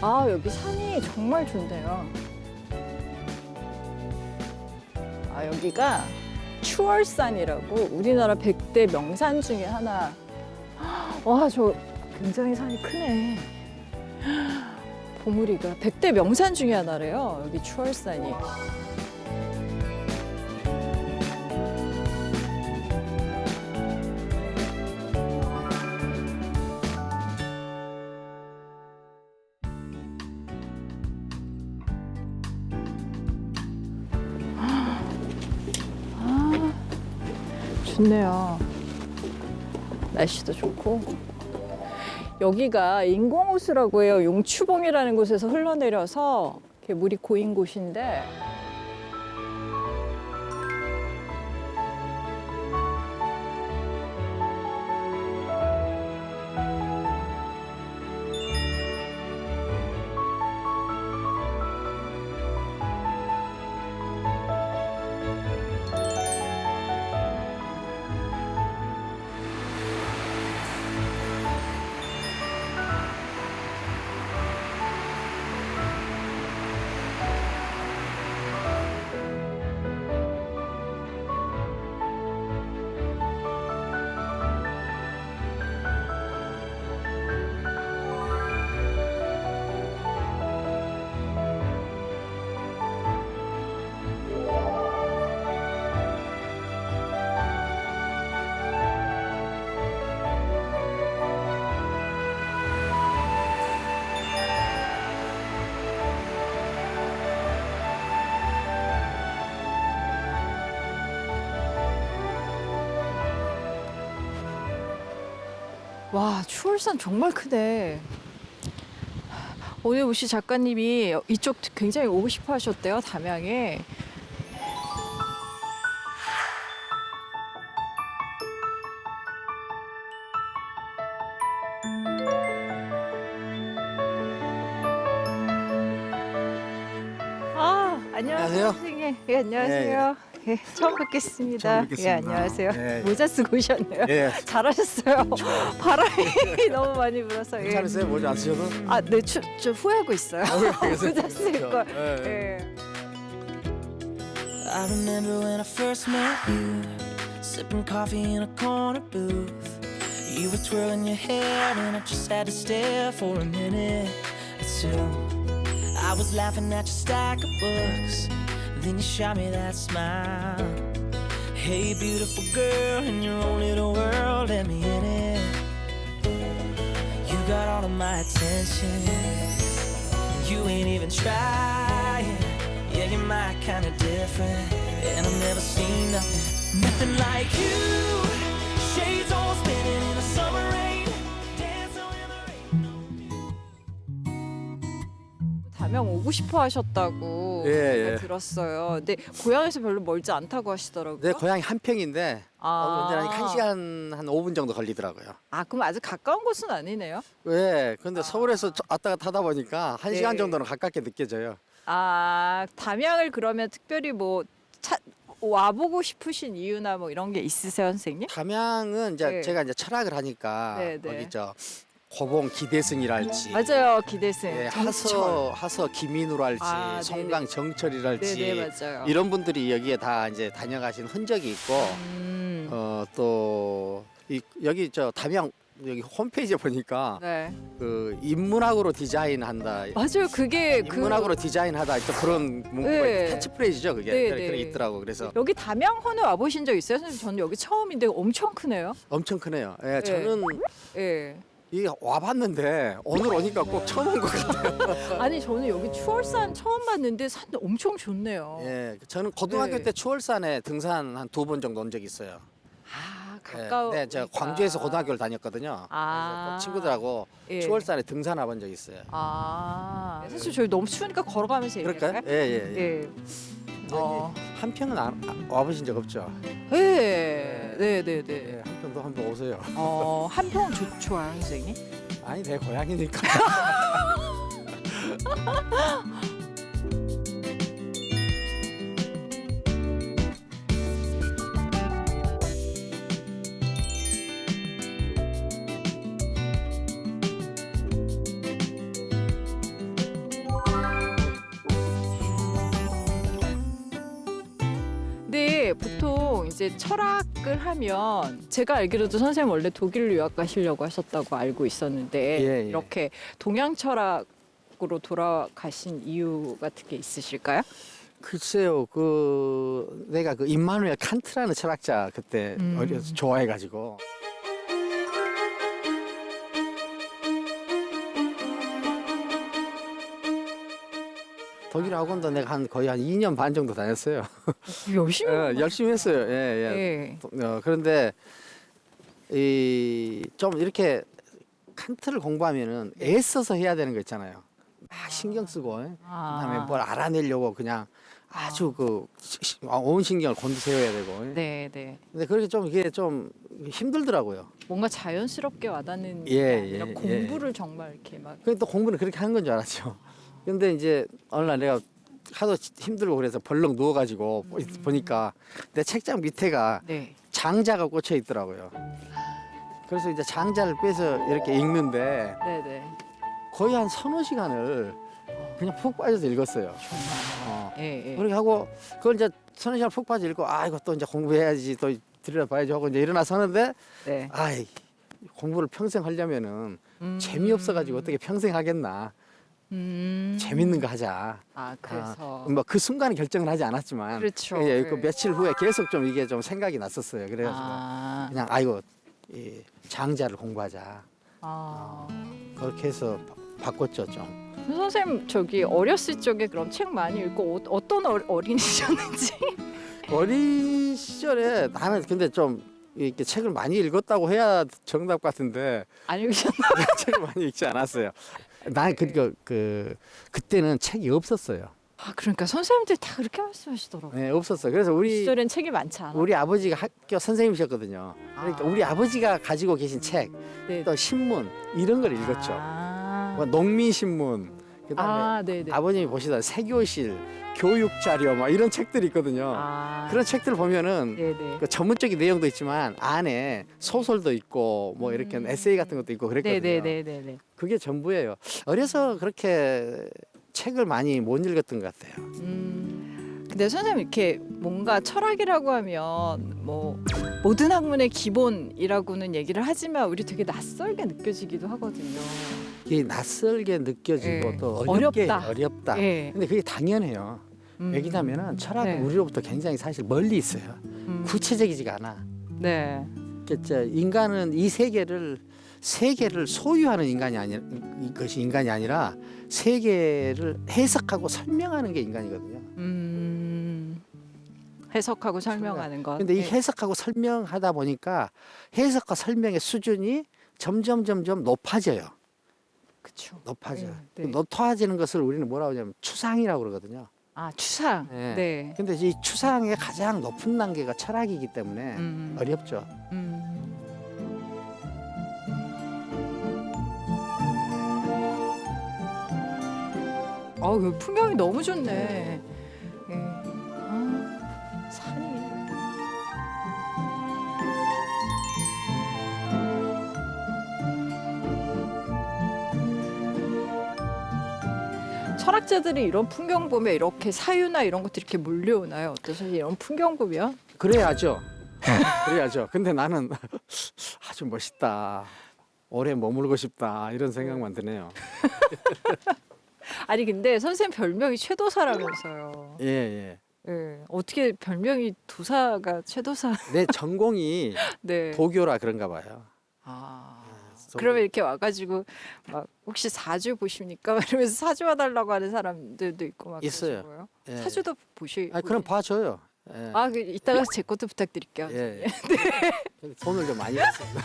아, 여기 산이 정말 좋네요. 아, 여기가 추월산이라고 우리나라 100대 명산 중에 하나. 와, 저 굉장히 산이 크네. 보물이가 100대 명산 중에 하나래요. 여기 추월산이. 좋네요. 날씨도 좋고. 여기가 인공호수라고 해요. 용추봉이라는 곳에서 흘러내려서 이렇게 물이 고인 곳인데 와, 추월산 정말 크네. 오늘 오신 작가님이 이쪽 굉장히 오고 싶어 하셨대요, 담양에. 아, 안녕하세요, 선생님. 예, 안녕하세요. 예, 처음 뵙겠습니다. 처음 뵙겠습니다. 예, 안녕하세요. 예, 예. 모자 쓰고 오셨네요. 예. 잘하셨어요. 바람이 너무 많이 불어서. 예. 괜찮으세요? 모자 안 쓰셔도? 아, 네, 저 후회하고 있어요. 모자 쓸 걸. 예. 예. I remember when I first met you, sipping coffee in a corner booth. You were twirling your hair and I just had to stare for a minute or two. I was laughing at your stack of books, then you shot me that smile. Hey beautiful girl, in your own little world, let me in it. You got all of my attention, you ain't even trying. Yeah, you're my kind of different, and I've never seen nothing like you. Shades all spinning in the summer rain, dancing in the rain. 담양 오고 싶어 하셨다고 예, 예. 들었어요. 근데 고향에서 별로 멀지 않다고 하시더라고요. 내 고향이 한평인데 아. 언제나 1시간 한 5분 정도 걸리더라고요. 아, 그럼 아주 가까운 곳은 아니네요. 왜? 근데 서울에서 왔다 갔다 하다 보니까 1시간 네. 정도는 가깝게 느껴져요. 아, 담양을 그러면 특별히 뭐 와보고 싶으신 이유나 뭐 이런 게 있으세요, 선생님? 담양은 이제 네. 제가 이제 철학을 하니까 네, 네. 거기 저 고봉 기대승이랄지, 맞아요, 기대생. 예, 정철. 하서 김인우랄지, 아, 성강 정철이랄지 네네, 맞아요. 이런 분들이 여기에 다 이제 다녀가신 흔적이 있고 또 여기 저 담양 여기 홈페이지에 보니까 네. 그 인문학으로 디자인한다. 맞아요, 그게 인문학으로 디자인하다 또 그런 문구가 네. 캐치프레이즈죠 그게. 네, 그런 네. 게 있더라고. 그래서 여기 담양헌에 와보신 적 있어요? 선생님, 저는 여기 처음인데 엄청 크네요. 엄청 크네요. 예, 네. 저는 예. 이 와봤는데 오늘 오니까 꼭 처음 온 것 같아요. 아니, 저는 여기 추월산 처음 봤는데 산 엄청 좋네요. 예, 저는 고등학교 네. 때 추월산에 등산 한 2번 정도 온 적이 있어요. 아, 예, 가까워. 네, 제가 광주에서 고등학교를 다녔거든요. 아. 그래서 꼭 친구들하고 예. 추월산에 등산 와본 적이 있어요. 아, 사실 저희 너무 추우니까 걸어가면서 그럴까요? 얘기할까요? 예, 예, 예. 예. 어. 한평은 와보신 적 없죠? 예. 네, 네, 네. 예, 한평도 한번 오세요. 한평 좋아요, 선생님? 아니 내 고향이니까. 근데 보통 이제 철학을 하면 제가 알기로도 선생님 원래 독일로 유학 가시려고 하셨다고 알고 있었는데 예, 예. 이렇게 동양 철학으로 돌아가신 이유 같은 게 있으실까요? 글쎄요, 내가 임마누엘 칸트라는 철학자 그때 어려서 좋아해가지고. 독일 학원도 내가 거의 한 2년 반 정도 다녔어요. 열심히 열심히 했어요. 예, 예. 예. 그런데 좀 이렇게 칸트를 공부하면은 애써서 해야 되는 거 있잖아요. 막 신경 쓰고, 그다음에 뭘 알아내려고 그냥 아주 온 신경을 곤두세워야 되고. 네, 네. 근데 그렇게 좀 이게 좀 힘들더라고요. 뭔가 자연스럽게 와닿는 예, 게 아니라 예, 공부를 정말 이렇게 막 그또 공부는 그렇게 하는 건 줄 알았죠. 근데 이제 어느 날 내가 하도 힘들고 그래서 벌렁 누워가지고 보니까 내 책장 밑에가 네. 장자가 꽂혀 있더라고요. 그래서 이제 장자를 빼서 이렇게 읽는데 네, 네. 거의 한 서너 시간을 그냥 푹 빠져서 읽었어요. 예, 예. 그렇게 하고 그걸 이제 서너 시간 푹 빠져 읽고 이거 또 이제 공부해야지 또 들여다봐야지 하고 이제 일어나서 하는데 네. 공부를 평생 하려면은 재미없어가지고 어떻게 평생 하겠나. 재밌는 거 하자. 그래서 뭐 그 순간에 결정을 하지 않았지만 그렇죠. 예, 네. 그 며칠 후에 계속 좀 이게 좀 생각이 났었어요. 그래가지고 그냥 이 장자를 공부하자. 그렇게 해서 바꿨죠 좀. 선생님 저기 어렸을 적에 그럼 책 많이 읽고 어떤 어린이셨는지 어린 시절에 나는 근데 좀 이렇게 책을 많이 읽었다고 해야 정답 같은데 안 읽으셨나? 책을 많이 읽지 않았어요. 난 그때는 책이 없었어요. 그러니까 선생님들 다 그렇게 말씀하시더라고요. 네, 없었어. 그래서 시절엔 책이 많지 않아. 우리 아버지가 학교 선생님이셨거든요. 그러니까 우리 아버지가 가지고 계신 책, 네. 또 신문 이런 걸 읽었죠. 뭐 농민신문, 그다음에 네네. 아버님이 보시던 세교실, 교육자료 막 이런 책들이 있거든요. 그런 책들 보면은 네네. 그 전문적인 내용도 있지만 안에 소설도 있고 뭐 이렇게 에세이 같은 것도 있고 그랬거든요. 네네네네. 그게 전부예요. 어려서 그렇게 책을 많이 못 읽었던 것 같아요. 근데 선생님 이렇게 뭔가 철학이라고 하면 뭐 모든 학문의 기본이라고는 얘기를 하지만 우리 되게 낯설게 느껴지기도 하거든요. 이게 낯설게 느껴지고 예. 또 어렵다. 예. 근데 그게 당연해요. 왜냐하면 철학은 네. 우리로부터 굉장히 사실 멀리 있어요. 구체적이지가 않아. 네. 인간은 이 세계를 소유하는 것이 인간이 아니라 세계를 해석하고 설명하는 게 인간이거든요. 해석하고 설명하는 것. 근데 이 예. 해석하고 설명하다 보니까 해석과 설명의 수준이 점점 높아져요. 그렇죠. 높아져. 네. 높아지는 것을 우리는 뭐라고 하냐면 추상이라고 그러거든요. 추상. 네. 네. 근데 이 추상의 가장 높은 단계가 철학이기 때문에 어렵죠. 여기 풍경이 너무 좋네. 예. 산이. 철학자들이 이런 풍경 보면 이렇게 사유나 이런 것들이 이렇게 몰려오나요? 어떠세요? 이런 풍경 보면? 그래야죠. 그래야죠. 근데 나는 아주 멋있다. 오래 머물고 싶다. 이런 생각만 드네요. 아니 근데 선생님 별명이 최도사라면서요. 예. 예. 어떻게 별명이 도사가 최도사? 내 전공이 네. 도교라 그런가 봐요. 그러면 이렇게 와가지고 막 혹시 사주 보십니까? 이러면서 사주 봐달라고 하는 사람들도 있고 막 있어요. 그러시고요. 예. 사주도 그럼 봐줘요. 예. 이따가 제 것도 부탁드릴게요. 예. 근데 돈을 좀 많이 했습니다.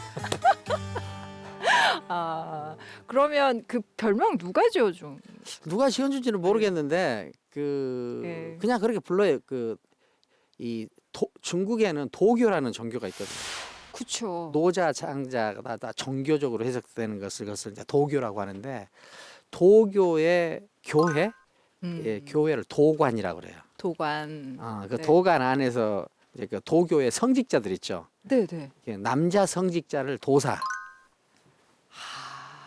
그러면 그 별명 누가 지어준? 누가 지어준지는 모르겠는데 예. 그냥 그렇게 불러요. 중국에는 도교라는 종교가 있거든요. 그렇죠. 노자 장자가 다 종교적으로 해석되는 그것을 이제 도교라고 하는데 도교의 교회, 교회를 도관이라고 그래요. 도관. 그 네. 도관 안에서 이제 그 도교의 성직자들 있죠. 네네. 남자 성직자를 도사,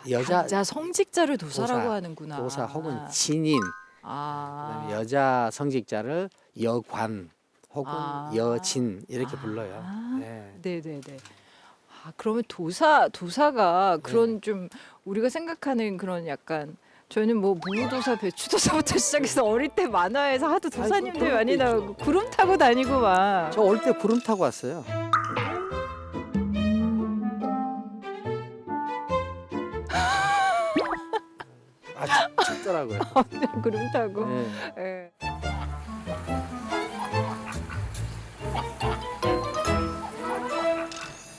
남자 성직자를 도사라고 도사, 하는구나. 도사 혹은 진인, 그다음에 여자 성직자를 여관 혹은 아. 여진 이렇게 아. 불러요. 네. 네네네. 아, 그러면 도사가 그런 좀 우리가 생각하는 그런 약간 저희는 뭐 무도사, 배추도사부터 시작해서 어릴 때 만화에서 하도 도사님들 그런 많이 것도 나오고 구름 타고 다니고 막. 저 올 때 구름 타고 왔어요. 아, 춥더라고요. 구름 타고. 네. 예.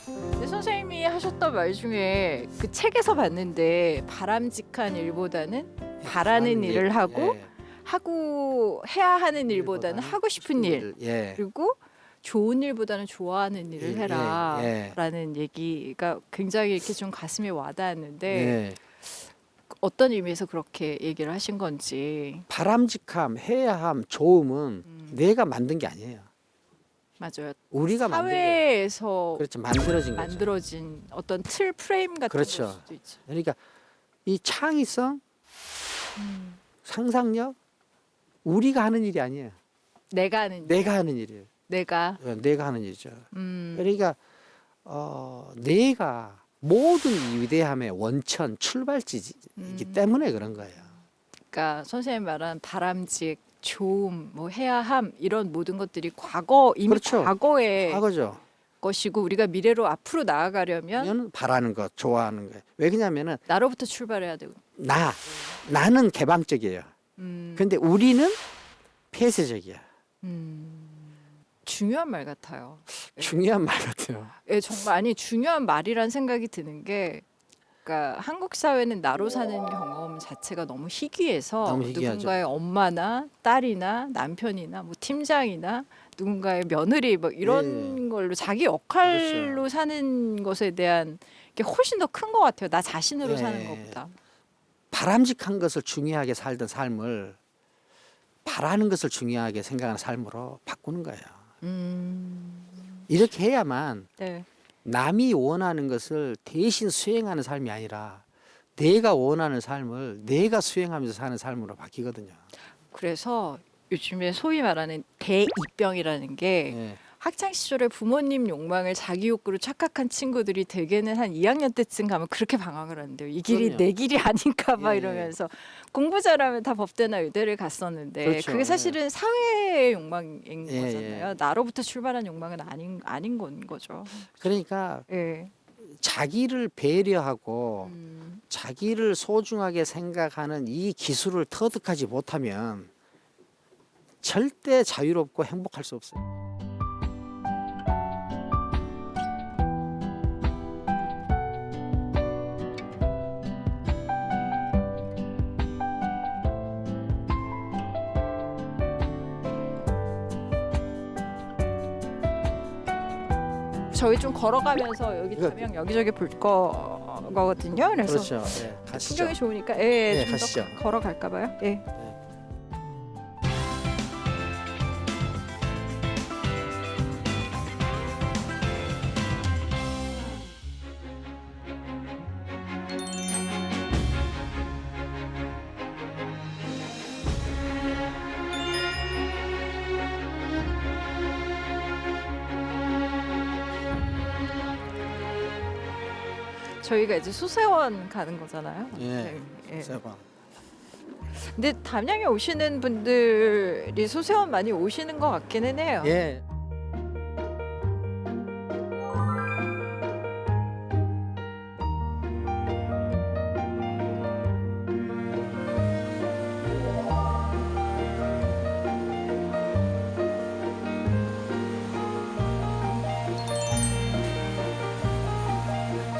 근데 선생님이 하셨던 말 중에 그 책에서 봤는데 바람직한 일보다는 바라는 일을 하고 예. 하고 해야 하는 일보다는 하고 싶은 일 예. 그리고 좋은 일보다는 좋아하는 일을 예, 해라라는 얘기가 굉장히 이렇게 좀 가슴에 와닿았는데 예. 어떤 의미에서 그렇게 얘기를 하신 건지. 바람직함, 해야함, 좋음은 내가 만든 게 아니에요. 맞아요. 우리가 만든 게 사회에서 그렇죠. 만들어진 거죠. 만들어진 어떤 틀 프레임 같은 그렇죠. 걸 수도 있죠. 그러니까 이 창의성, 상상력 우리가 하는 일이 아니에요. 내가 하는 일. 내가 하는 일이에요. 내가 내가 하는 일이죠. 그러니까 내가 모든 이 위대함의 원천 출발지이기 때문에 그런 거예요. 그러니까 선생님 말한 바람직, 좋음, 뭐 해야함 이런 모든 것들이 이미 그렇죠. 과거의 과거죠. 것이고 우리가 미래로 앞으로 나아가려면 면 바라는 것, 좋아하는 거예요. 왜 그러냐면은 나로부터 출발해야 되고. 나는 개방적이에요. 근데 우리는 폐쇄적이야. 중요한 말 같아요. 중요한 말 같아요. 예, 정말 아니 중요한 말이란 생각이 드는 게 그러니까 한국 사회는 나로 사는 경험 자체가 너무 희귀해서 너무 희귀하죠. 누군가의 엄마나 딸이나 남편이나 뭐 팀장이나 누군가의 며느리 뭐 이런 걸로 자기 역할로 그렇죠. 사는 것에 대한 게 훨씬 더 큰 것 같아요. 나 자신으로 예. 사는 것보다. 바람직한 것을 중요하게 살던 삶을 바라는 것을 중요하게 생각하는 삶으로 바꾸는 거예요. 이렇게 해야만 네. 남이 원하는 것을 대신 수행하는 삶이 아니라 내가 원하는 삶을 내가 수행하면서 사는 삶으로 바뀌거든요. 그래서 요즘에 소위 말하는 대입병이라는 게 예. 학창 시절에 부모님 욕망을 자기 욕구로 착각한 친구들이 대개는 한 2학년 때쯤 가면 그렇게 방황을 하는데요. 이 길이 그럼요. 내 길이 아닌가 봐 예. 이러면서 공부 잘하면 다 법대나 의대를 갔었는데 그렇죠. 그게 사실은 사회의 욕망인 예, 거잖아요. 나로부터 출발한 욕망은 아닌 건 거죠. 그러니까 예. 자기를 배려하고 음. 자기를 소중하게 생각하는 이 기술을 터득하지 못하면 절대 자유롭고 행복할 수 없어요. 저희 좀 걸어가면서 여기 이거- 담양 여기저기 볼 거거든요. 그래서 그렇죠. 예, 가시죠. 풍경이 좋으니까 네, 좀 가시죠. 더 걸어갈까 봐요. 예. 저희가 이제 수세원 가는 거잖아요. 예. 네, 예. 세번. 근데 담양에 오시는 분들이 수세원 많이 오시는 것 같기는 해요. 예.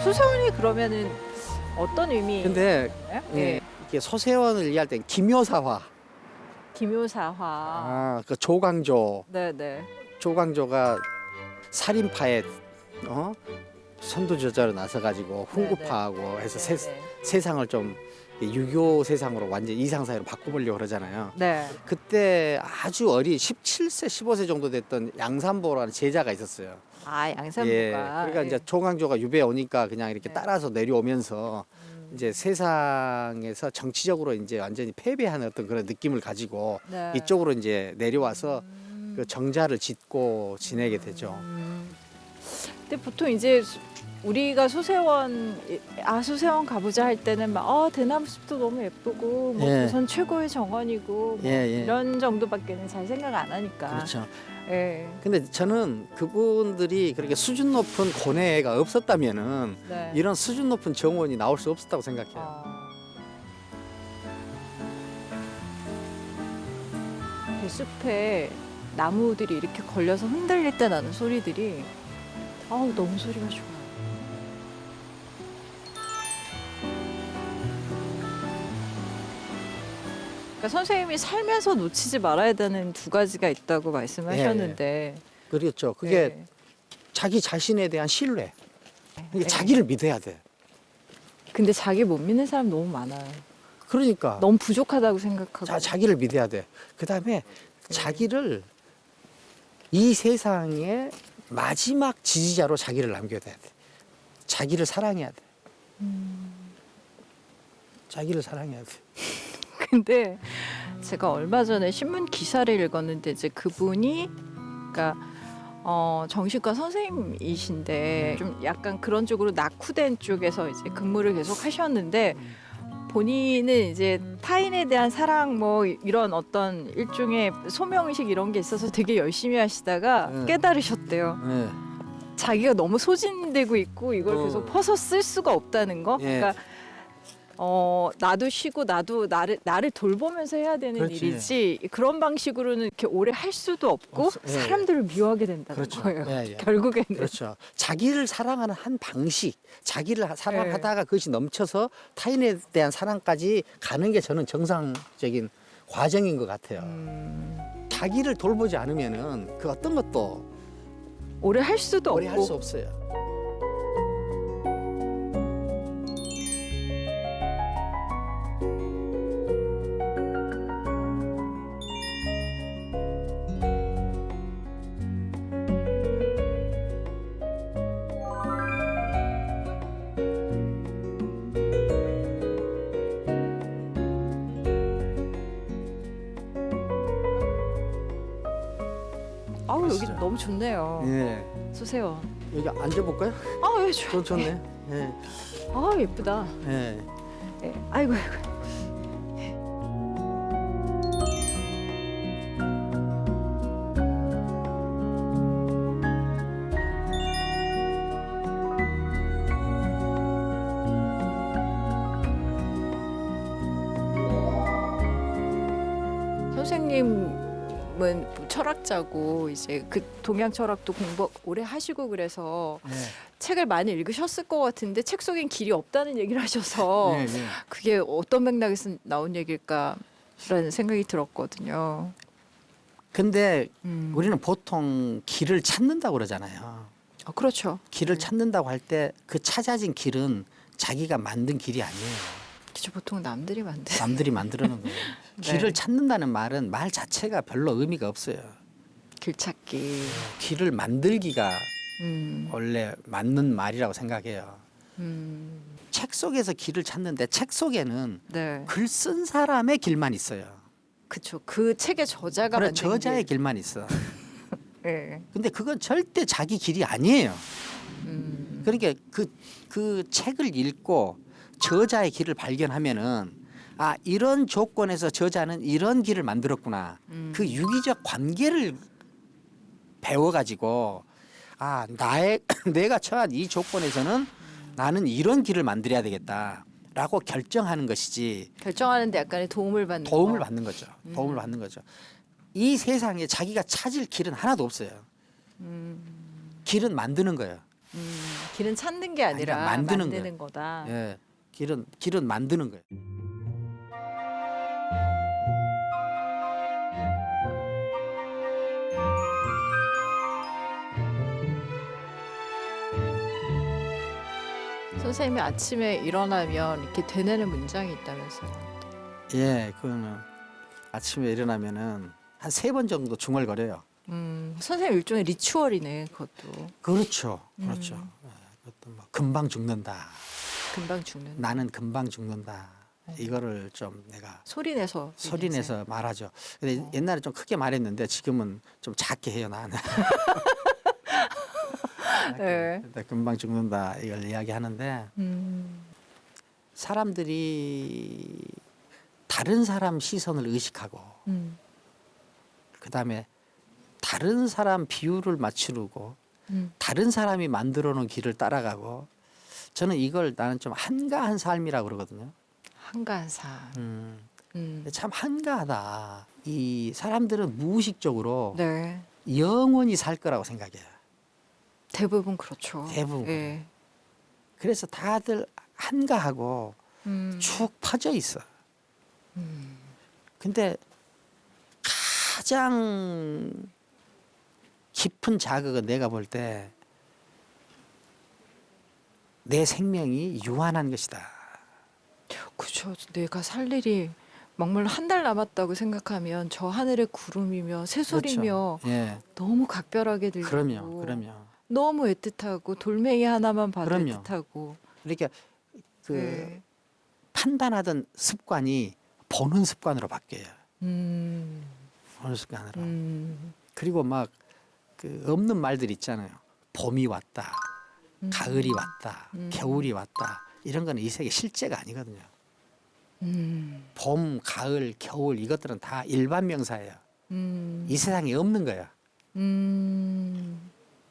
수세원이 그러면은 어떤 의미? 근데 예. 이게 소세원을 이해할 땐 기묘사화. 기묘사화. 그 조광조. 네네. 조광조가 살인파에 선두주자로 나서가지고 훈구파하고 해서 세상을 좀 유교 세상으로 완전 이상사회로 바꿔보려고 그러잖아요. 네. 그때 아주 어린 17세, 15세 정도 됐던 양산보라는 제자가 있었어요. 아 양산부가. 예. 그러니까 이제 조광조가 유배에 오니까 그냥 이렇게 네. 따라서 내려오면서 이제 세상에서 정치적으로 이제 완전히 패배하는 어떤 그런 느낌을 가지고 네. 이쪽으로 이제 내려와서 그 정자를 짓고 지내게 되죠. 근데 보통 이제 우리가 소세원 소세원 가보자 할 때는 막 대나무 숲도 너무 예쁘고 뭐 예. 부산 최고의 정원이고 뭐 예. 이런 정도밖에는 잘 생각 안 하니까. 그렇죠. 예. 근데 저는 그분들이 그렇게 수준 높은 고뇌가 없었다면은 네. 이런 수준 높은 정원이 나올 수 없었다고 생각해요. 그 숲에 나무들이 이렇게 걸려서 흔들릴 때 나는 소리들이 너무 소리가 좋아요. 그러니까 선생님이 살면서 놓치지 말아야 되는 두 가지가 있다고 말씀하셨는데 그렇죠. 그게 네. 자기 자신에 대한 신뢰. 이게 네. 자기를 믿어야 돼. 근데 자기 못 믿는 사람 너무 많아요. 그러니까 너무 부족하다고 생각하고. 자기를 믿어야 돼. 그다음에 자기를 이 세상의 마지막 지지자로 자기를 남겨야 돼. 자기를 사랑해야 돼. 자기를 사랑해야 돼. 근데 제가 얼마 전에 신문 기사를 읽었는데 이제 그분이 그러니까 정신과 선생님이신데 좀 약간 그런 쪽으로 낙후된 쪽에서 이제 근무를 계속 하셨는데 본인은 이제 타인에 대한 사랑 뭐 이런 어떤 일종의 소명의식 이런 게 있어서 되게 열심히 하시다가 깨달으셨대요. 네. 자기가 너무 소진되고 있고 이걸 계속 퍼서 쓸 수가 없다는 거. 예. 그러니까 나도 쉬고 나도 나를 돌보면서 해야 되는 그렇지. 일이지 그런 방식으로는 이렇게 오래 할 수도 없고 예. 사람들을 미워하게 된다는 그렇죠. 거예요. 예. 결국에는. 그렇죠. 자기를 사랑하는 한 방식, 자기를 사랑하다가 그것이 넘쳐서 타인에 대한 사랑까지 가는 게 저는 정상적인 과정인 것 같아요. 자기를 돌보지 않으면은 그 어떤 것도 오래 할 수도 오래 할 없고. 수 없어요. 아우 여기 진짜. 너무 좋네요. 예. 소세원. 여기 앉아볼까요? 예, 좋아. 좋네. 예. 예쁘다. 예. 예. 아이고. 선생님은 철학자고 이제 그 동양 철학도 공부 오래 하시고 그래서 예. 책을 많이 읽으셨을 것 같은데 책 속엔 길이 없다는 얘기를 하셔서 예, 예. 그게 어떤 맥락에서 나온 얘기일까라는 생각이 들었거든요. 근데 음. 우리는 보통 길을 찾는다고 그러잖아요. 그렇죠. 길을 찾는다고 할 때 그 찾아진 길은 자기가 만든 길이 아니에요. 그렇죠. 보통 남들이 만든. 남들이 만들어 놓은 거예요. 네. 길을 찾는다는 말은 말 자체가 별로 의미가 없어요. 길 찾기. 길을 만들기가 음. 원래 맞는 말이라고 생각해요. 음. 책 속에서 길을 찾는데 책 속에는 네. 글 쓴 사람의 길만 있어요. 그렇죠. 그 책의 저자가 그래, 만든 저자의 길. 길만 있어. 네. 근데 그건 절대 자기 길이 아니에요. 음. 그러니까 그 책을 읽고 저자의 길을 발견하면은 이런 조건에서 저자는 이런 길을 만들었구나. 그 유기적 관계를 배워가지고 내가 처한 이 조건에서는 나는 이런 길을 만들어야 되겠다라고 결정하는 것이지 결정하는데 약간의 도움을 받는 도움을 거. 받는 거죠. 도움을 받는 거죠. 이 세상에 자기가 찾을 길은 하나도 없어요. 길은 만드는 거예요. 길은 찾는 게 아니라 아니라 만드는 만드는 거다. 예, 길은 만드는 거예요. 선생님이 아침에 일어나면 이렇게 되뇌는 문장이 있다면서요. 예, 그거는 아침에 일어나면은 한 3번 정도 중얼거려요. 선생님 일종의 리추얼이네 그것도. 그렇죠. 그렇죠. 예, 그것도 뭐 금방 죽는다. 금방 죽는. 나는 금방 죽는다. 이거를 좀 내가 소리 내서 소리 내서 말하죠. 근데 옛날에 좀 크게 말했는데 지금은 좀 작게 해요 나는. 네. 근데 금방 죽는다 이걸 이야기하는데 사람들이 다른 사람 시선을 의식하고 그다음에 다른 사람 비율을 맞추고 다른 사람이 만들어 놓은 길을 따라가고 저는 이걸 나는 좀 한가한 삶이라고 그러거든요. 한가한 삶. 근데 참 한가하다. 이 사람들은 무의식적으로 네. 영원히 살 거라고 생각해요. 대부분 그렇죠. 대부분. 네. 그래서 다들 한가하고 축 퍼져 있어. 근데 가장 깊은 자극은 내가 볼 때 내 생명이 유한한 것이다. 그렇죠. 내가 살 일이 막말 한 달 남았다고 생각하면 저 하늘의 구름이며 새소리며 그렇죠. 예. 너무 각별하게 들리고 그럼요. 너무 애틋하고 돌멩이 하나만 봐도 그럼요. 애틋하고 그러니까 그 네. 판단하던 습관이 보는 습관으로 바뀌어요. 음, 보는 습관으로. 음, 그리고 막 그 없는 말들 있잖아요. 봄이 왔다. 가을이 왔다. 겨울이 왔다. 이런 거는 이 세계 실제가 아니거든요. 봄, 가을, 겨울 이것들은 다 일반 명사예요. 이 세상에 없는 거야.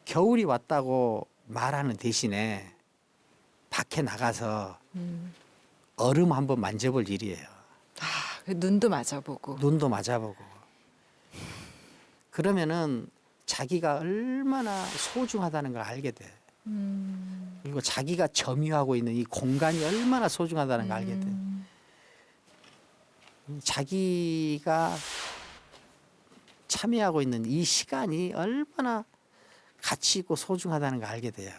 겨울이 왔다고 말하는 대신에 밖에 나가서 얼음 한번 만져볼 일이에요. 아, 눈도 맞아보고. 눈도 맞아보고. 그러면은 자기가 얼마나 소중하다는 걸 알게 돼. 그리고 자기가 점유하고 있는 이 공간이 얼마나 소중하다는 걸 알게 돼. 자기가 참여하고 있는 이 시간이 얼마나 가치 있고 소중하다는 걸 알게 돼요.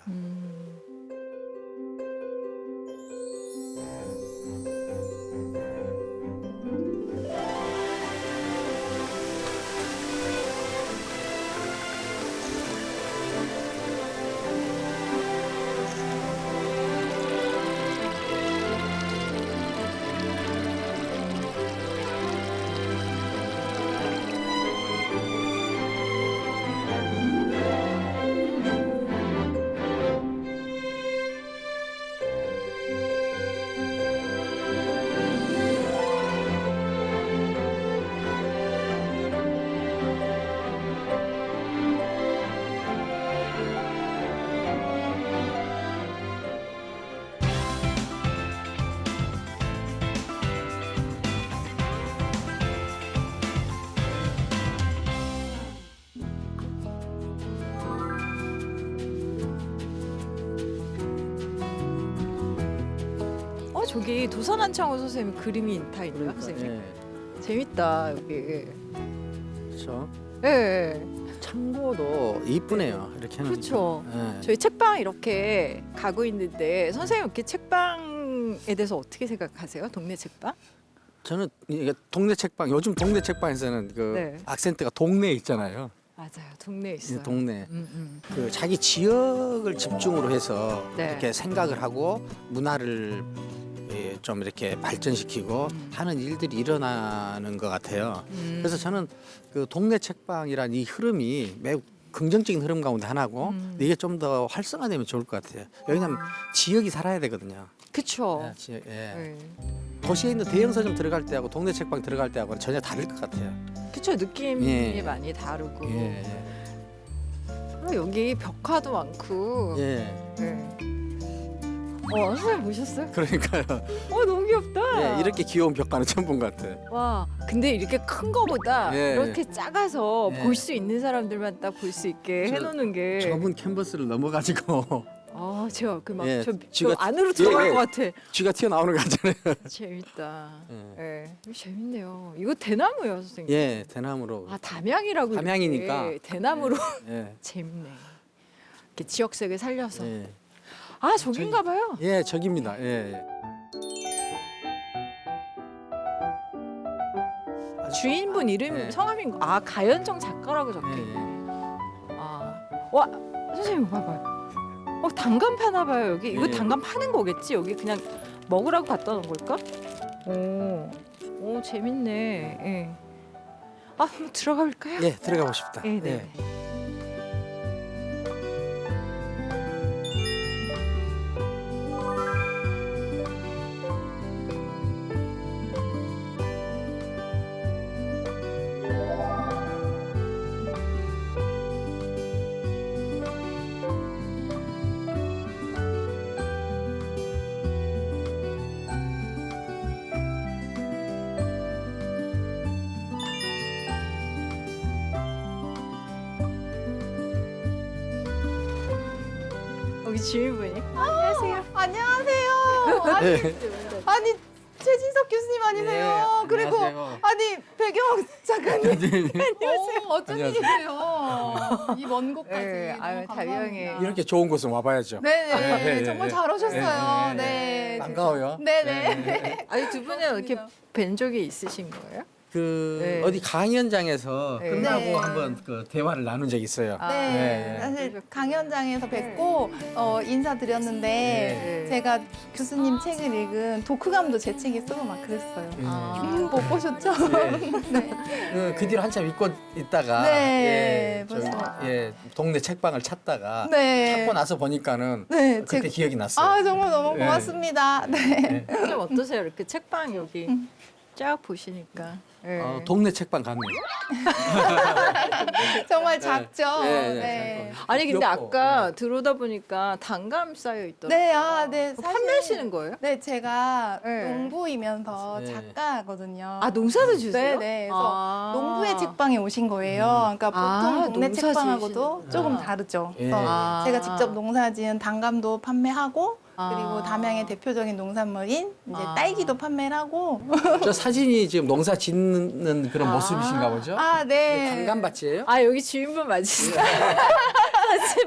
저기 도선 한창호 선생님 그림이 다 있네요, 선생님. 예. 재밌다 여기. 그렇죠. 예. 창고도 이쁘네요. 이렇게 하는. 그렇죠. 예. 저희 책방 이렇게 가고 있는데 선생님 이렇게 책방에 대해서 어떻게 생각하세요? 동네 책방? 저는 이게 동네 책방 요즘 동네 책방에서는 그 네. 악센트가 동네에 있잖아요. 맞아요, 동네에 있어요. 동네. 음. 그 자기 지역을 집중으로 해서 네. 이렇게 생각을 하고 문화를 좀 이렇게 발전시키고 하는 일들이 일어나는 것 같아요. 그래서 저는 그 동네 책방이란 이 흐름이 매우 긍정적인 흐름 가운데 하나고 근데 이게 좀 더 활성화되면 좋을 것 같아요. 왜냐하면 지역이 살아야 되거든요. 그쵸. 예, 지역, 예. 네. 도시에 있는 대형 서점 들어갈 때하고 동네 책방 들어갈 때하고는 전혀 다를 것 같아요. 그쵸, 느낌이 예. 많이 다르고. 예, 아, 여기 벽화도 많고. 예. 네. 선생님 보셨어요? 그러니까요. 너무 귀엽다. 예, 이렇게 귀여운 벽화는 처음 본 것 같아요. 와, 근데 이렇게 큰 거보다 예. 이렇게 작아서 예. 볼 수 있는 사람들만 딱 볼 수 있게 저- 해놓는 게. 좁은 캔버스를 넘어가지고 제가 그 예, 저 쥐가- 안으로 들어갈 예, 예. 것 같아. 쥐가 튀어나오는 거 같잖아요. 재밌다. 예. 예, 이거 재밌네요. 이거 대나무예요, 선생님. 예, 대나무로. 아, 담양이라고. 담양이니까. 이렇게 대나무로. 예. 재밌네. 이렇게 지역색을 살려서. 예. 아, 저긴가 봐요. 예, 저깁니다. 예. 주인분 이름 예. 성함인 거. 아, 가연정 작가라고 적혀 예, 있네. 예. 와, 선생님 봐봐요. 당감 파나 봐요, 여기. 이거 예. 당감 파는 거겠지? 여기 그냥 먹으라고 갖다 놓은 걸까? 오 재밌네. 예. 아 한번 들어가 볼까요? 예, 들어가 보십시다. 네, 네. 여기 주인분이. 안녕하세요. 안녕하세요. 아니 최진석 교수님 아니세요? 그리고 안녕하세요. 아니 배경 작가님 안녕하세요. 어쩐 안녕하세요. 일이세요? 이 먼 곳까지. 네, 아유, 너무 다비양에 감사합니다. 이렇게 좋은 곳은 와봐야죠. 네네 네, 정말 네, 잘 오셨어요. 네, 네. 반가워요. 네네. 아니 두 분은 이렇게 뵌 적이 있으신 거예요? 그 네. 어디 강연장에서 네. 끝나고 네. 한번 그 대화를 나눈 적이 있어요. 아, 네, 네, 네. 사실 강연장에서 뵙고 인사드렸는데 네. 제가 교수님 책을 읽은 독후감도 제 책에 쓰고 막 그랬어요. 못 보셨죠? 네. 그 뒤로 한참 잊고 있다가 네, 저기, 벌써. 동네 책방을 찾다가 네. 찾고 나서 보니까는 네, 그때 제- 기억이 났어요. 아 정말 너무 네. 고맙습니다. 네. 좀 어떠세요? 이렇게 책방 여기 쫙 보시니까. 네. 동네 책방 같네요. 정말 작죠. 네, 네. 네, 아니 근데 귀엽고, 아까 들어오다 보니까 단감 쌓여 있더라고요. 네, 아, 네. 사실- 판매하시는 거예요? 네, 제가 네. 농부이면서 네. 작가거든요. 아 농사도 주세요? 네, 네. 그래서 아. 농부의 책방에 오신 거예요. 그러니까 보통 아, 동네 농사 책방하고도 지으시는- 조금 아. 다르죠. 예. 그래서 아. 제가 직접 농사지은 단감도 판매하고 아. 그리고 담양의 대표적인 농산물인 이제 아. 딸기도 판매를 하고. 저 사진이 지금 농사 짓는 그런 아. 모습이신가 보죠? 아, 네. 단감밭이에요? 아 여기 주인분 맞으시죠?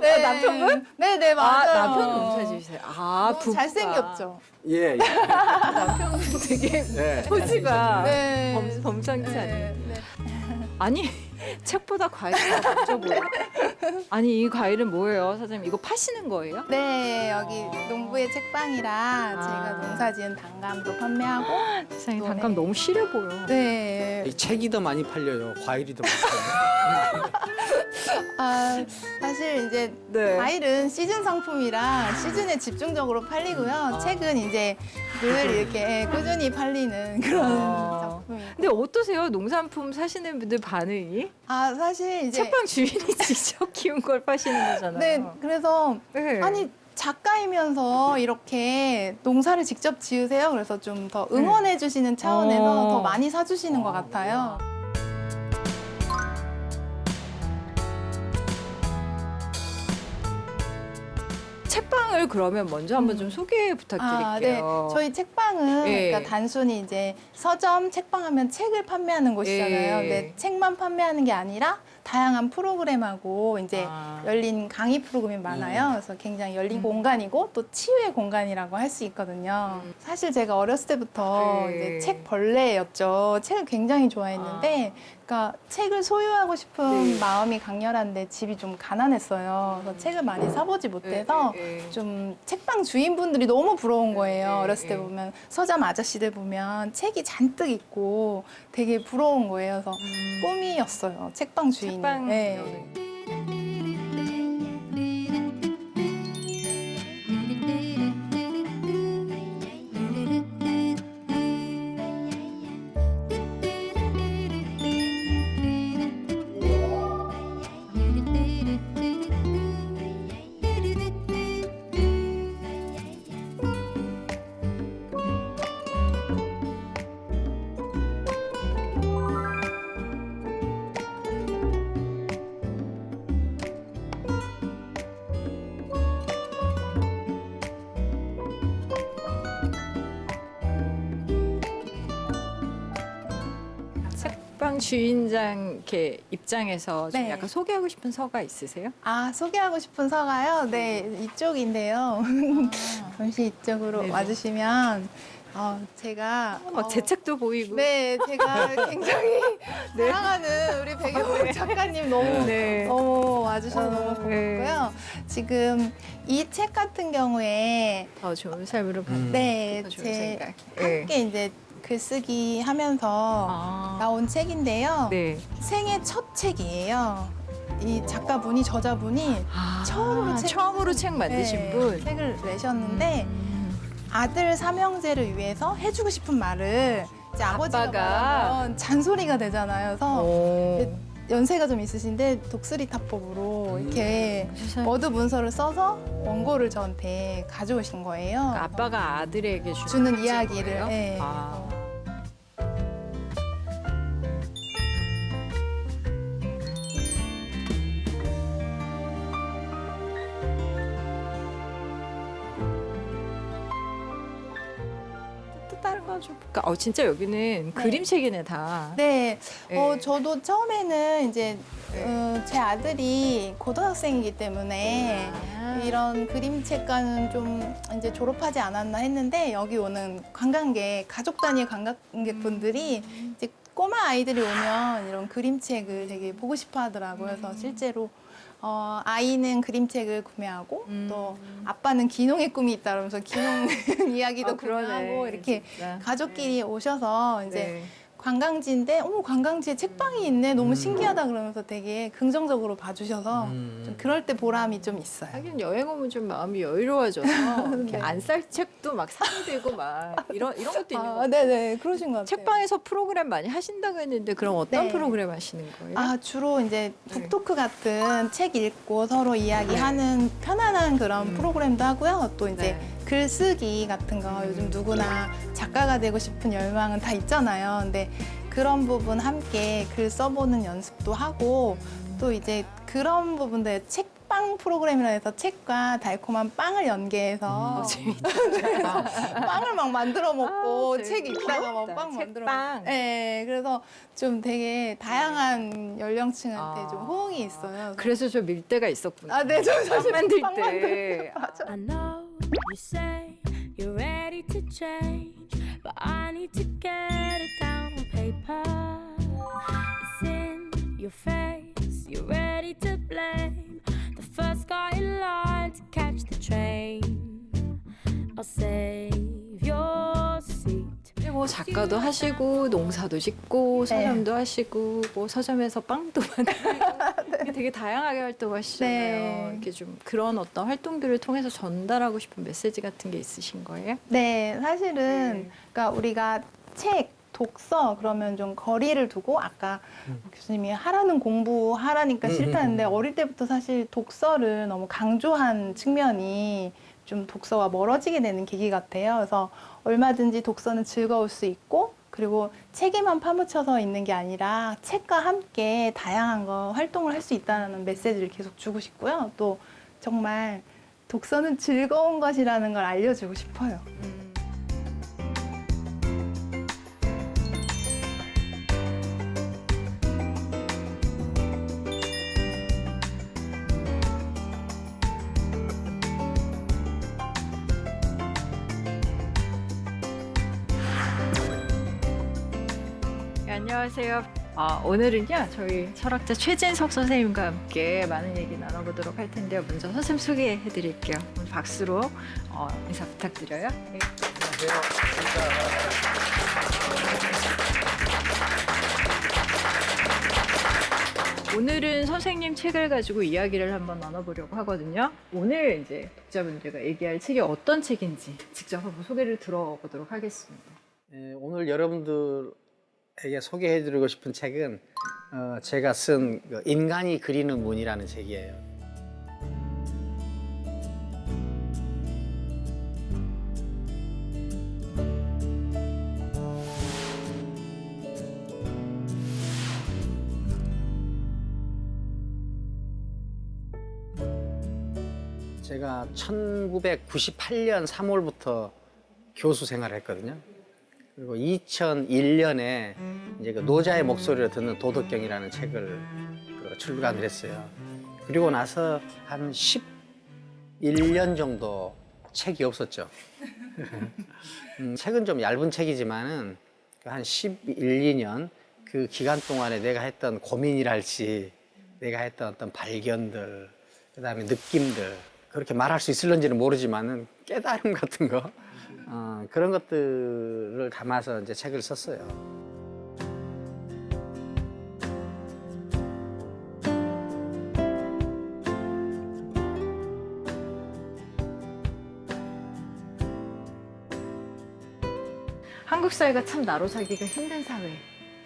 네. 남편분? 네, 네, 아 맞아요. 남편 농사 지으세요. 아 너무 부부가. 잘생겼죠. 예. 예. 남편분 되게 네. 포즈가 네. 범상치 않네. 네, 네. 아니 책보다 과일이 먼저 보여. 아니 이 과일은 뭐예요, 사장님? 이거 파시는 거예요? 네, 여기 농부의 책방이라 제가 농사지은 단감도 판매하고. 세상에 또, 단감 네. 너무 시려 보여. 네. 이 책이 더 많이 팔려요. 과일이 더 많이 아, 사실 이제 네. 과일은 시즌 상품이라 시즌에 집중적으로 팔리고요. 책은 이제 늘 이렇게 꾸준히 팔리는 그런 아. 작품이에요. 근데 어떠세요? 농산품 사시는 분들 반응이? 아, 사실 이제 책방 주인이 직접 키운 걸 파시는 거잖아요. 네, 그래서 네. 아니 작가이면서 이렇게 농사를 직접 지으세요. 그래서 좀 더 응원해 주시는 차원에서 어. 더 많이 사주시는 것 같아요. 책방을 그러면 먼저 한번 좀 소개 아, 네. 부탁드릴게요. 저희 책방은 예. 그러니까 단순히 이제 서점 책방하면 책을 판매하는 곳이잖아요. 예. 근데 책만 판매하는 게 아니라 다양한 프로그램하고 이제 아. 열린 강의 프로그램이 많아요. 그래서 굉장히 열린 공간이고 또 치유의 공간이라고 할 수 있거든요. 사실 제가 어렸을 때부터 예. 이제 책 벌레였죠. 책을 굉장히 좋아했는데 그러니까 책을 소유하고 싶은 네. 마음이 강렬한데 집이 좀 가난했어요. 그래서 책을 많이 사보지 못해서 예, 예. 좀 책방 주인분들이 너무 부러운 거예요. 네, 어렸을 때 네. 보면 서점 아저씨들 보면 책이 잔뜩 있고 되게 부러운 거예요. 그래서 꿈이었어요. 책방 주인이. 책방 네. 여는. 책방 주인장 이렇게 입장에서 좀 네. 약간 소개하고 싶은 서가 있으세요? 아, 소개하고 싶은 서가요? 네, 이쪽인데요. 잠시 이쪽으로 네네. 와주시면 제가 막 제 책도 보이고. 네, 제가 굉장히 사랑하는 우리 백영옥 작가님 너무 네. 와주셔서 너무 네. 고맙고요. 지금 이 책 같은 경우에 더 좋은 삶으로 가는 네, 더 좋은 제 생각. 네. 함께 이제 글쓰기 하면서 나온 책인데요. 네. 생애 첫 책이에요. 이 작가분이 저자분이 처음으로 책 만드신 네, 분. 책을 내셨는데 아들 삼형제를 위해서 해주고 싶은 말을 이제 아버지가 아빠가. 말하면 잔소리가 되잖아요. 그래서 오. 연세가 좀 있으신데 독수리 타법으로 이렇게 세상에. 워드 문서를 써서 원고를 저한테 가져오신 거예요. 그러니까 아빠가 아들에게 주는 이야기를. 거예요? 네. 아. 또 다른 거 좀 볼까? 진짜 여기는 그림책이네 다. 네, 네. 저도 처음에는 이제 네. 제 아들이 고등학생이기 때문에 이런 그림책과는 좀 이제 졸업하지 않았나 했는데 여기 오는 관광객, 가족 단위 관광객분들이 이제 꼬마 아이들이 오면 이런 그림책을 되게 보고 싶어 하더라고요. 그래서 실제로 아이는 그림책을 구매하고 또 아빠는 기농의 꿈이 있다 그러면서 기농 이야기도 구매하고 이렇게 진짜. 가족끼리 오셔서 이제 네. 관광지인데 어머 관광지에 책방이 있네 너무 신기하다 그러면서 되게 긍정적으로 봐주셔서 좀 그럴 때 보람이 좀 있어요. 하긴 여행 오면 좀 마음이 여유로워져서 이렇게 네. 안 살 책도 막 사게 되고 막 이런 것도 있는 것 같아요. 네네 그러신 것 같아요. 책방에서 프로그램 많이 하신다고 했는데 그럼 어떤 네. 프로그램 하시는 거예요? 주로 이제 네. 북토크 같은 책 읽고 서로 이야기하는 편안한 그런 프로그램도 하고요. 또 이제 네. 글쓰기 같은 거 요즘 누구나 작가가 되고 싶은 열망은 다 있잖아요. 근데 그런 부분 함께 글 써보는 연습도 하고 또 이제 그런 부분들 책빵 프로그램이라 해서 책과 달콤한 빵을 연계해서 빵을 막 만들어 먹고 책 읽다가 막 빵 만들어 먹고 네, 그래서 좀 되게 다양한 연령층한테 좀 호응이 있어요. 그래서 저 밀대가 있었구나. 네, 저 사실 빵 만들 빵 때. I know you say you're ready to change, but I need to get it down on paper. It's in your face, you're ready to blame the first guy in line to catch the train. I'll save your seat. 뭐 작가도 하시고 농사도 짓고 서점도 하시고 뭐 서점에서 빵도 만들고 되게 다양하게 활동하시잖아요. 네. 이렇게 좀 그런 어떤 활동들을 통해서 전달하고 싶은 메시지 같은 게 있으신 거예요? 네, 사실은 그러니까 우리가 책, 독서 그러면 좀 거리를 두고 아까 교수님이 하라는 공부 하라니까 싫다는데 어릴 때부터 사실 독서를 너무 강조한 측면이 좀 독서와 멀어지게 되는 계기 같아요. 그래서 얼마든지 독서는 즐거울 수 있고 그리고 책에만 파묻혀서 있는 게 아니라 책과 함께 다양한 거 활동을 할 수 있다는 메시지를 계속 주고 싶고요. 또 정말 독서는 즐거운 것이라는 걸 알려주고 싶어요. 안녕하세요. 오늘은요 저희 철학자 최진석 선생님과 함께 많은 얘기 나눠보도록 할 텐데요. 먼저 선생님 소개해드릴게요. 오늘 박수로 인사 부탁드려요. 네. 오늘은 선생님 책을 가지고 이야기를 한번 나눠보려고 하거든요. 오늘 이제 독자분들과 얘기할 책이 어떤 책인지 직접 한번 소개를 들어보도록 하겠습니다. 오늘 여러분들에게 소개해드리고 싶은 책은 제가 쓴 인간이 그리는 문이라는 책이에요. 제가 1998년 3월부터 교수 생활을 했거든요. 그리고 2001년에 이제 그 노자의 목소리를 듣는 도덕경이라는 책을 출간을 했어요. 그리고 나서 한 11년 정도 책이 없었죠. 책은 좀 얇은 책이지만은 한 11, 2년 그 기간 동안에 내가 했던 고민이랄지 내가 했던 어떤 발견들, 그다음에 느낌들 그렇게 말할 수 있을런지는 모르지만은 깨달음 같은 거 그런 것들을 담아서 이제 책을 썼어요. 한국 사회가 참 나로 살기가 힘든 사회.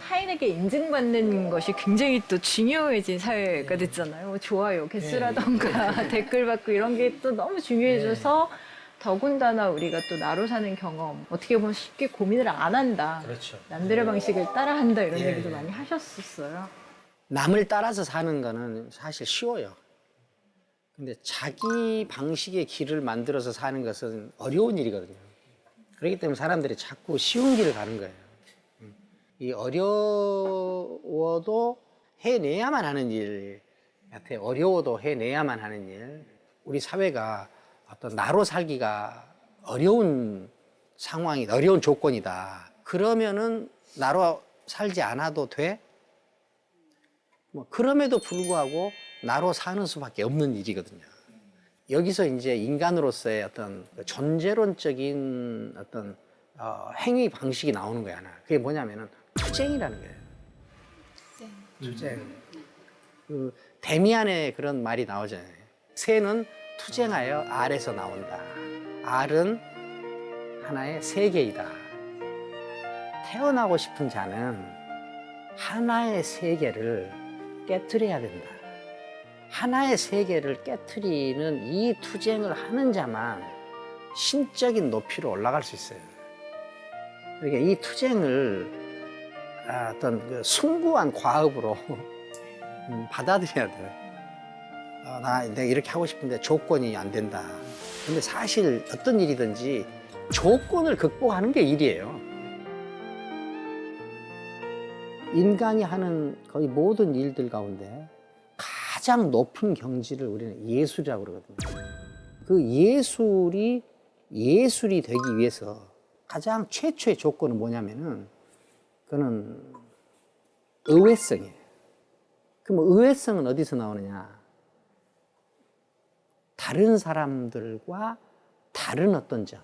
타인에게 인증받는 것이 굉장히 또 중요해진 사회가 됐잖아요. 뭐 좋아요, 개수라던가 댓글 받고 이런 게 또 너무 중요해져서 더군다나 우리가 또 나로 사는 경험, 어떻게 보면 쉽게 고민을 안 한다. 그렇죠. 남들의 방식을 따라한다 이런 예, 얘기도 예. 많이 하셨었어요. 남을 따라서 사는 거는 사실 쉬워요. 근데 자기 방식의 길을 만들어서 사는 것은 어려운 일이거든요. 그렇기 때문에 사람들이 자꾸 쉬운 길을 가는 거예요. 이 어려워도 해내야만 하는 일 같아요. 어려워도 해내야만 하는 일. 우리 사회가 어떤 나로 살기가 어려운 상황이, 어려운 조건이다. 그러면은 나로 살지 않아도 돼? 뭐 그럼에도 불구하고 나로 사는 수밖에 없는 일이거든요. 여기서 이제 인간으로서의 어떤 존재론적인 어떤 행위 방식이 나오는 거야. 하나. 그게 뭐냐면은 투쟁이라는 거예요. 투쟁. 그 데미안의 그런 말이 나오잖아요. 새는 투쟁하여 알에서 나온다. 알은 하나의 세계이다. 태어나고 싶은 자는 하나의 세계를 깨트려야 된다. 하나의 세계를 깨트리는 이 투쟁을 하는 자만 신적인 높이로 올라갈 수 있어요. 그러니까 이 투쟁을 어떤 그 숭고한 과업으로 받아들여야 돼요. 내가 이렇게 하고 싶은데 조건이 안 된다. 근데 사실 어떤 일이든지 조건을 극복하는 게 일이에요. 인간이 하는 거의 모든 일들 가운데 가장 높은 경지를 우리는 예술이라고 그러거든요. 그 예술이 되기 위해서 가장 최초의 조건은 뭐냐면은 그거는 의외성이에요. 그럼 의외성은 어디서 나오느냐? 다른 사람들과 다른 어떤 점.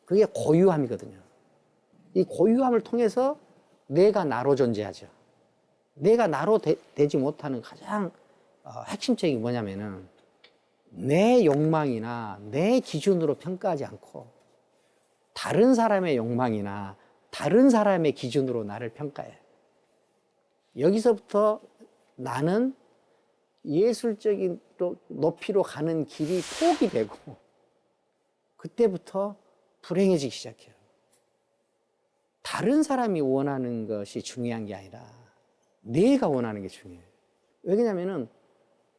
그게 고유함이거든요. 이 고유함을 통해서 내가 나로 존재하죠. 내가 나로 되지 못하는 가장 핵심적인 게 뭐냐면은 내 욕망이나 내 기준으로 평가하지 않고 다른 사람의 욕망이나 다른 사람의 기준으로 나를 평가해. 여기서부터 나는 예술적인 또 높이로 가는 길이 포기되고 그때부터 불행해지기 시작해요. 다른 사람이 원하는 것이 중요한 게 아니라 내가 원하는 게 중요해요. 왜냐면은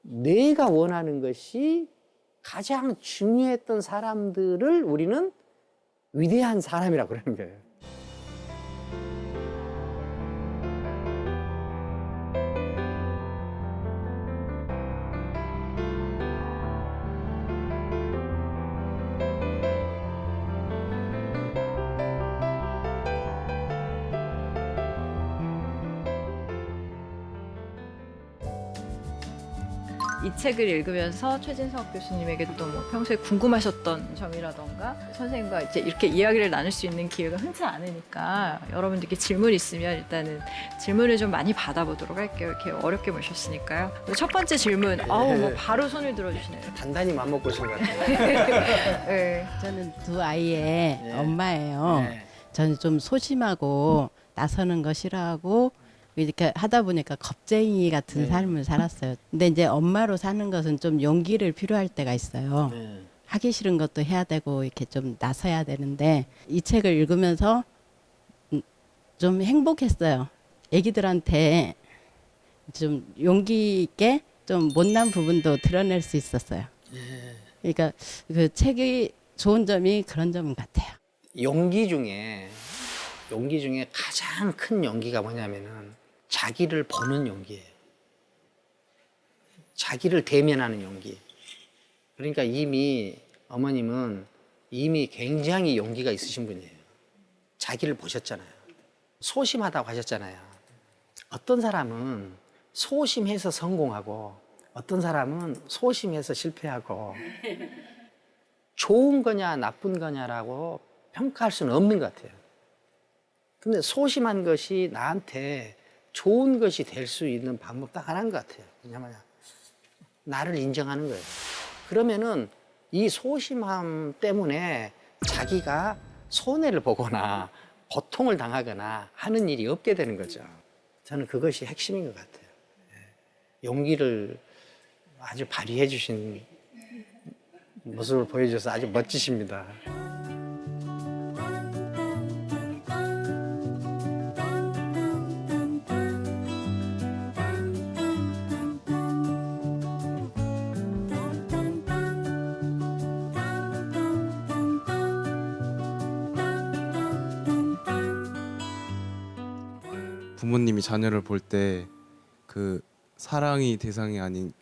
내가 원하는 것이 가장 중요했던 사람들을 우리는 위대한 사람이라고 그러는 거예요. 이 책을 읽으면서 최진석 교수님에게도 뭐 평소에 궁금하셨던 점이라던가 선생님과 이제 이렇게 이야기를 나눌 수 있는 기회가 흔치 않으니까 여러분들께 질문 있으면 일단은 질문을 좀 많이 받아보도록 할게요. 이렇게 어렵게 모셨으니까요. 첫 번째 질문, 뭐 바로 손을 들어주시네요. 단단히 맘먹고 오신 것 같아요. 네. 저는 두 아이의 네. 엄마예요. 네. 저는 좀 소심하고 나서는 거 싫어하고 이렇게 하다 보니까 겁쟁이 같은 네. 삶을 살았어요. 근데 이제 엄마로 사는 것은 좀 용기를 필요할 때가 있어요. 네. 하기 싫은 것도 해야 되고 이렇게 좀 나서야 되는데 이 책을 읽으면서 좀 행복했어요. 애기들한테 좀 용기 있게 좀 못난 부분도 드러낼 수 있었어요. 그러니까 그 책이 좋은 점이 그런 점 같아요. 용기 중에 가장 큰 용기가 뭐냐면은 자기를 보는 용기예요. 자기를 대면하는 용기. 그러니까 이미 어머님은 이미 굉장히 용기가 있으신 분이에요. 자기를 보셨잖아요. 소심하다고 하셨잖아요. 어떤 사람은 소심해서 성공하고 어떤 사람은 소심해서 실패하고 좋은 거냐 나쁜 거냐라고 평가할 수는 없는 것 같아요. 근데 소심한 것이 나한테 좋은 것이 될 수 있는 방법 딱 하나인 것 같아요. 왜냐면 나를 인정하는 거예요. 그러면은 이 소심함 때문에 자기가 손해를 보거나 고통을 당하거나 하는 일이 없게 되는 거죠. 저는 그것이 핵심인 것 같아요. 용기를 아주 발휘해 주신 모습을 보여줘서 아주 멋지십니다. 부모님이 자녀를 볼 때 그 사랑이 대상이 아닌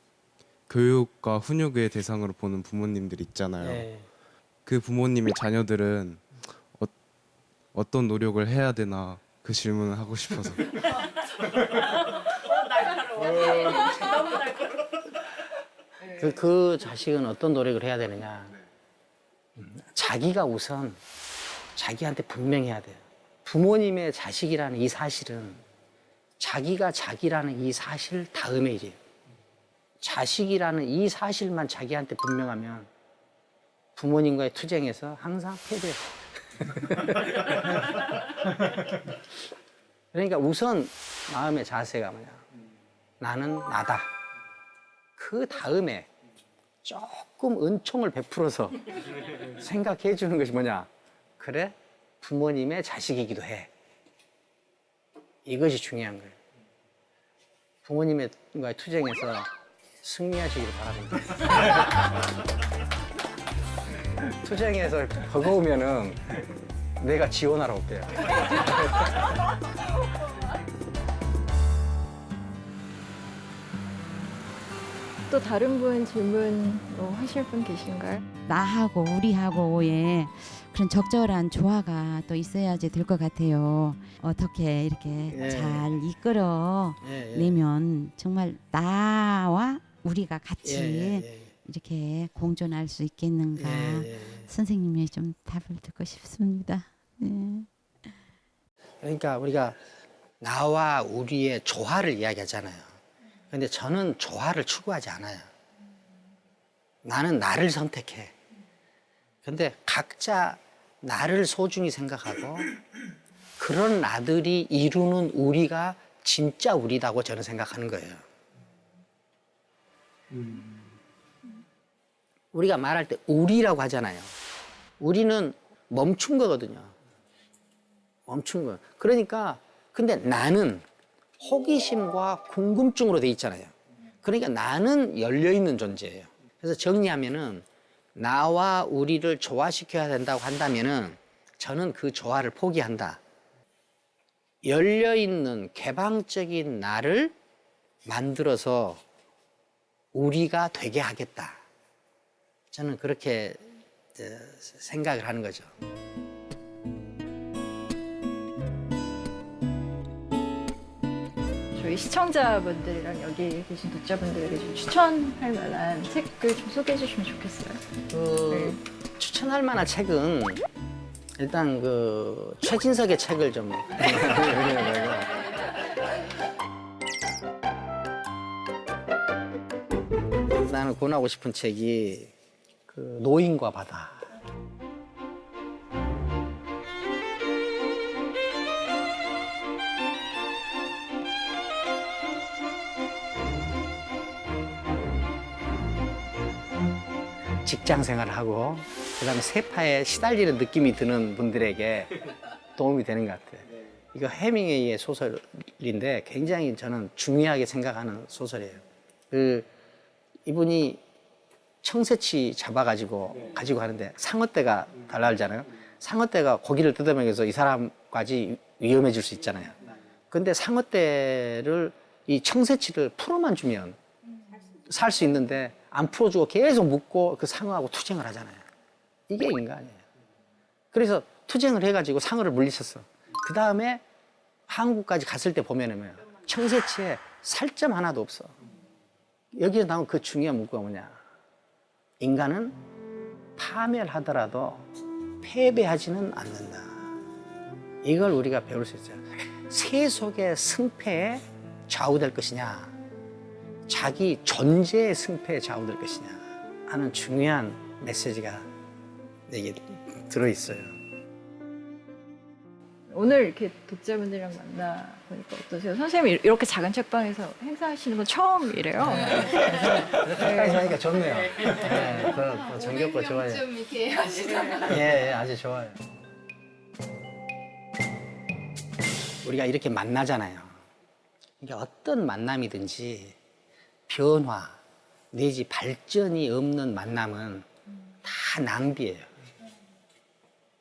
교육과 훈육의 대상으로 보는 부모님들 있잖아요. 네. 그 부모님의 자녀들은 어떤 노력을 해야 되나 그 질문을 하고 싶어서. 그 자식은 어떤 노력을 해야 되느냐. 자기가 우선 자기한테 분명해야 돼요. 부모님의 자식이라는 이 사실은 자기가 자기라는 이 사실 다음의 일이에요. 자식이라는 이 사실만 자기한테 분명하면 부모님과의 투쟁에서 항상 패배해요. 그러니까 우선 마음의 자세가 뭐냐. 나는 나다. 그 다음에 조금 은총을 베풀어서 생각해 주는 것이 뭐냐. 그래, 부모님의 자식이기도 해. 이것이 중요한 거예요. 부모님과의 투쟁에서 승리하시길 바랍니다. 투쟁에서 버거우면은 내가 지원하러 올게요. 또 다른 분 질문 뭐 하실 분 계신가요? 나하고 우리하고의 그런 적절한 조화가 또 있어야지 될 것 같아요. 어떻게 이렇게 예. 잘 이끌어 예, 예. 내면 정말 나와 우리가 같이 예. 이렇게 공존할 수 있겠는가. 예. 선생님의 좀 답을 듣고 싶습니다. 네. 그러니까 우리가 나와 우리의 조화를 이야기하잖아요. 근데 저는 조화를 추구하지 않아요. 나는 나를 선택해. 근데 각자 나를 소중히 생각하고 그런 나들이 이루는 우리가 진짜 우리다고 저는 생각하는 거예요. 우리가 말할 때 우리라고 하잖아요. 우리는 멈춘 거거든요. 멈춘 거. 그러니까 근데 나는 호기심과 궁금증으로 돼 있잖아요. 그러니까 나는 열려 있는 존재예요. 그래서 정리하면은 나와 우리를 조화시켜야 된다고 한다면은 저는 그 조화를 포기한다. 열려 있는 개방적인 나를 만들어서 우리가 되게 하겠다. 저는 그렇게 생각을 하는 거죠. 저희 시청자분들이랑 여기 계신 독자분들에게 좀 추천할 만한 책을 좀 소개해 주시면 좋겠어요. 추천할 만한 책은 일단 그 최진석의 책을 좀 나는 권하고 싶은 책이 그 노인과 바다. 직장 생활을 하고 그다음에 세파에 시달리는 느낌이 드는 분들에게 도움이 되는 것 같아요. 이거 해밍웨이의 소설인데 굉장히 저는 중요하게 생각하는 소설이에요. 이분이 청새치 잡아가지고 가지고 가는데 상어떼가 달라들잖아요. 상어떼가 고기를 뜯어먹여서 이 사람까지 위험해질 수 있잖아요. 근데 상어떼를 이 청새치를 풀어만 주면 살 수 있는데 안 풀어주고 계속 묶고 그 상어하고 투쟁을 하잖아요. 이게 인간이에요. 그래서 투쟁을 해가지고 상어를 물리쳤어. 그 다음에 한국까지 갔을 때 보면은 청새치에 살점 하나도 없어. 여기서 나온 그 중요한 문구가 뭐냐. 인간은 파멸하더라도 패배하지는 않는다. 이걸 우리가 배울 수 있어요. 세속의 승패에 좌우될 것이냐, 자기 존재의 승패에 좌우될 것이냐 하는 중요한 메시지가 여기 들어있어요. 오늘 이렇게 독자분들이랑 만나 보니까 어떠세요? 선생님 이렇게 작은 책방에서 행사하시는 건 처음이래요. 가까이서 하니까 좋네요. 네, 더 정겹고 좋아요. 좀 이렇게 하시다가. 예, 아주 좋아요. 우리가 이렇게 만나잖아요. 이게 어떤 만남이든지 변화 내지 발전이 없는 만남은 다 낭비예요.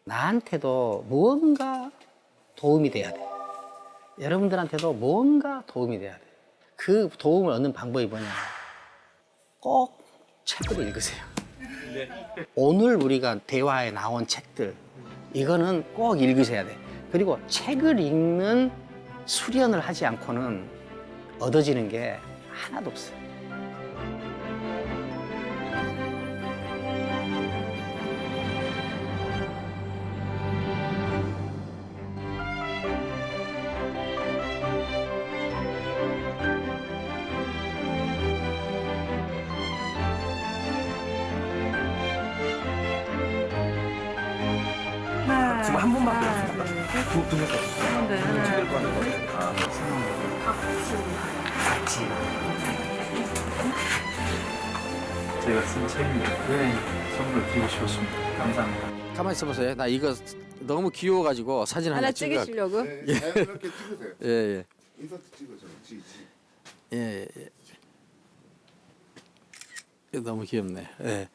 나한테도 뭔가 도움이 돼야 돼. 여러분들한테도 뭔가 도움이 돼야 돼. 그 도움을 얻는 방법이 뭐냐? 꼭 책을 읽으세요. 오늘 우리가 대화에 나온 책들, 이거는 꼭 읽으셔야 돼. 그리고 책을 읽는 수련을 하지 않고는 얻어지는 게 하나도 없어요. 지금 한 분밖에 없습니다. 두 명밖에 없어요. 네. 찍을 거는 거예요. 제가 쓴 책입니다. 선물 드리고 싶었습니다. 감사합니다. 가만히 있어보세요. 나 이거 너무 귀여워가지고 사진 하나 하나 찍어. 찍으시려고? 자연스럽게 찍으세요. 예, 예. 인서트 찍으세요. 예, 예. 너무 귀엽네. 예.